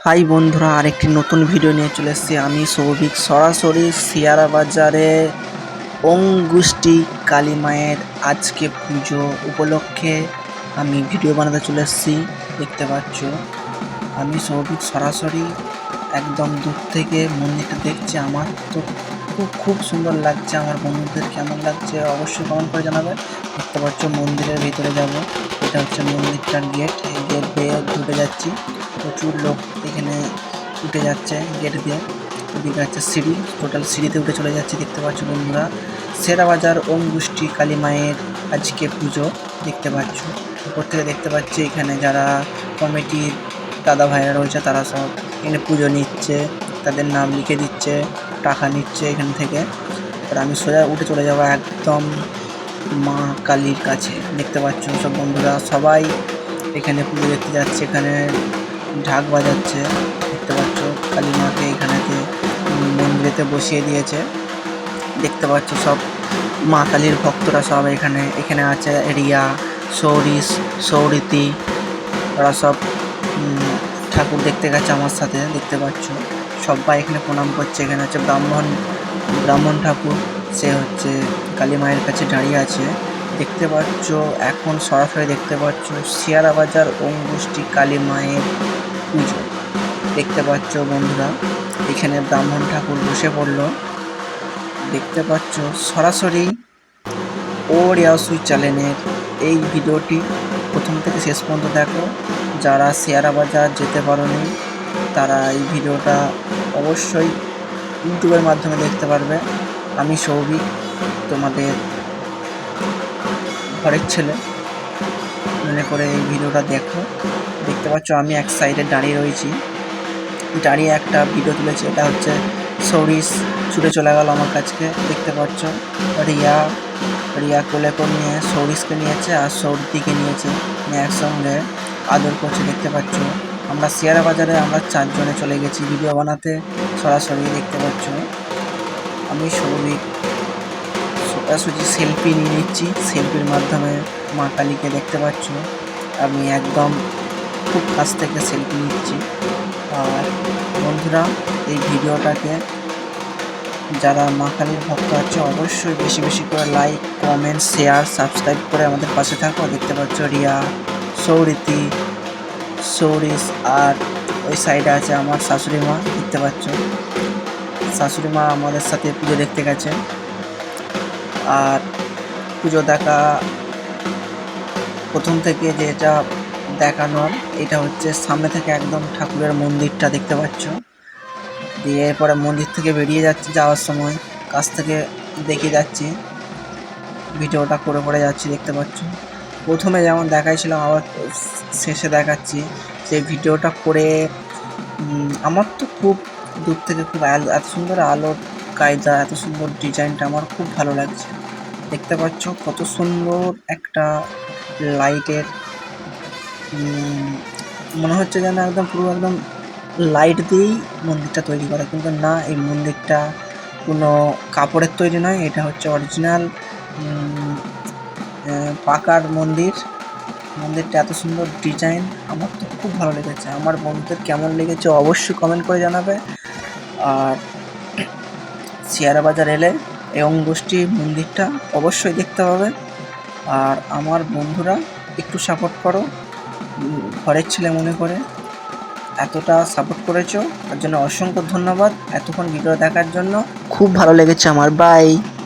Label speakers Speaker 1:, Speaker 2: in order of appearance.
Speaker 1: High বন্ধুরা, আরেকটি নতুন ভিডিও নিয়ে চলে এসেছি। আমি সৌভিক সরাসরি শিয়ারা বাজারে অঙ্গুষ্টি কালী মায়ের আজকে পুজো উপলক্ষে আমি ভিডিও বানাতে চলে এসেছি। দেখতে পাচ্ছ আমি সৌভিক সরাসরি একদম দূর থেকে মন্দিরটা দেখছি। আমার তো খুব সুন্দর লাগছে। আমার বন্ধুদের কেমন লাগছে অবশ্যই কমেন্ট করে জানাবে। দেখতে পাচ্ছ মন্দিরের ভিতরে যাব, এটা হচ্ছে মন্দিরটার গেট। এই গেট দিয়ে ঢুকে যাচ্ছি। প্রচুর লোক এখানে উঠে যাচ্ছে গেট দিয়ে। ওদিকে আছে সিঁড়ি, টোটাল সিঁড়িতে উঠে চলে যাচ্ছে। দেখতে পাচ্ছ বন্ধুরা, শেরাবাজার অঙ্গুষ্টি কালী মায়ের আজকে পুজো দেখতে পাচ্ছ। উপর থেকে দেখতে পাচ্ছি এখানে যারা কমিটির দাদা ভাইরা রয়েছে তারা সব এখানে পুজো নিচ্ছে, তাদের নাম লিখে দিচ্ছে, টাকা নিচ্ছে এখান থেকে। আর আমি সোজা উঠে চলে যাবো একদম মা কালীর কাছে। দেখতে পাচ্ছ সব বন্ধুরা সবাই এখানে পুজো দেখতে যাচ্ছে, এখানে ঢাক বাজাচ্ছে। দেখতে পাচ্ছ কালী মাকে এখানেতে মন্দিরেতে বসিয়ে দিয়েছে। দেখতে পাচ্ছ সব মা কালীর ভক্তরা সব এখানে আছে। রিয়া, সৌরিস, সৌরিতি, ওরা সব ঠাকুর দেখতে গেছে আমার সাথে। দেখতে পাচ্ছ সবাই এখানে প্রণাম করছে। এখানে হচ্ছে ব্রাহ্মণ ঠাকুর, সে হচ্ছে কালী মায়ের কাছে দাঁড়িয়ে আছে। দেখতে পাচ্ছ এখন সরাসরি দেখতে পাচ্ছ শিয়ারা বাজার অঙ্গুষ্টি কালী মায়ের পুজো। দেখতে পাচ্ছ বন্ধুরা এখানে ব্রাহ্মণ ঠাকুর বসে পড়লো। দেখতে পাচ্ছ সরাসরি ও রিয়াসুই চ্যানেলের এই ভিডিওটি প্রথম থেকে শেষ পর্যন্ত দেখো। যারা শিয়ারা বাজার যেতে পারোনি তারা এই ভিডিওটা অবশ্যই ইউটিউবের মাধ্যমে দেখতে পারবে। আমি সৌভিক, তোমাদের ঘরের ছেলে, মনে করে এই ভিডিওটা দেখো। দেখতে পাচ্ছ আমি এক সাইডে দাঁড়িয়ে রয়েছি, দাঁড়িয়ে একটা ভিডিও তুলেছি। এটা হচ্ছে সৌরিস ছুটে চলে গেল আমার কাছকে। দেখতে পাচ্ছ রিয়া কোলে করে নিয়ে সৌরিসকে নিয়েছে আর সৌরদিকে নিয়েছে, একসঙ্গে আদর করছে। দেখতে পাচ্ছ আমরা শিয়ারা বাজারে আমরা 4 জনে চলে গেছি ভিডিও বানাতে সরাসরি। দেখতে পাচ্ছ আমি সৌভিক সোজাসুজি সেলফি নিয়ে নিচ্ছি। সেলফির মাধ্যমে মা কালীকে দেখতে পাচ্ছ আমি একদম খুব কাছ থেকে সেলফি নিচ্ছি। আর বন্ধুরা এই ভিডিওটাকে যারা মা কালীর ভক্ত আছে অবশ্যই বেশি বেশি করে লাইক, কমেন্ট, শেয়ার, সাবস্ক্রাইব করে আমাদের পাশে থাকো। দেখতে পাচ্ছ রিয়া, সৌরিতি, সৌরিস, আর ওই সাইডে আছে আমার শাশুড়ি মা। দেখতে পাচ্ছ শাশুড়ি মা আমাদের সাথে পুজো দেখতে গেছে। আর পুজো দেখা প্রথম থেকে যেটা দেখানোর, এটা হচ্ছে সামনে থেকে একদম ঠাকুরের মন্দিরটা দেখতে পাচ্ছ। দিয়ে এরপরে মন্দির থেকে বেরিয়ে যাওয়ার সময় কাছ থেকে দেখে যাচ্ছি, ভিডিওটা করে যাচ্ছি। দেখতে পাচ্ছ প্রথমে যেমন দেখাইছিলাম আবার শেষে দেখাচ্ছি। সেই ভিডিওটা করে আমার তো খুব দূর থেকে খুব এত সুন্দর আলোর কায়দা, এত সুন্দর ডিজাইনটা আমার খুব ভালো লাগছে। দেখতে পাচ্ছ কত সুন্দর একটা লাইটের, মনে হচ্ছে যেন একদম পুরো একদম লাইট দিয়েই মন্দিরটা তৈরি করা, কিন্তু না, এই মন্দিরটা কোনো কাপড়ের তৈরি নয়, এটা হচ্ছে অরিজিনাল পাকার মন্দির। মন্দিরটা এত সুন্দর ডিজাইন আমার তো খুব ভালো লেগেছে। আমার বন্ধুদের কেমন লেগেছে অবশ্যই কমেন্ট করে জানাবে। আর শিয়ারা বাজার এলে এই অঙ্গুষ্টি মন্দিরটা অবশ্যই দেখতে হবে। আর আমার বন্ধুরা একটু সাপোর্ট করো, ঘরের ছেলে মনে করে এতটা সাপোর্ট করেছো তার জন্য অসংখ্য ধন্যবাদ। এতক্ষণ ভিডিও দেখার জন্য খুব ভালো লেগেছে আমার। বাই।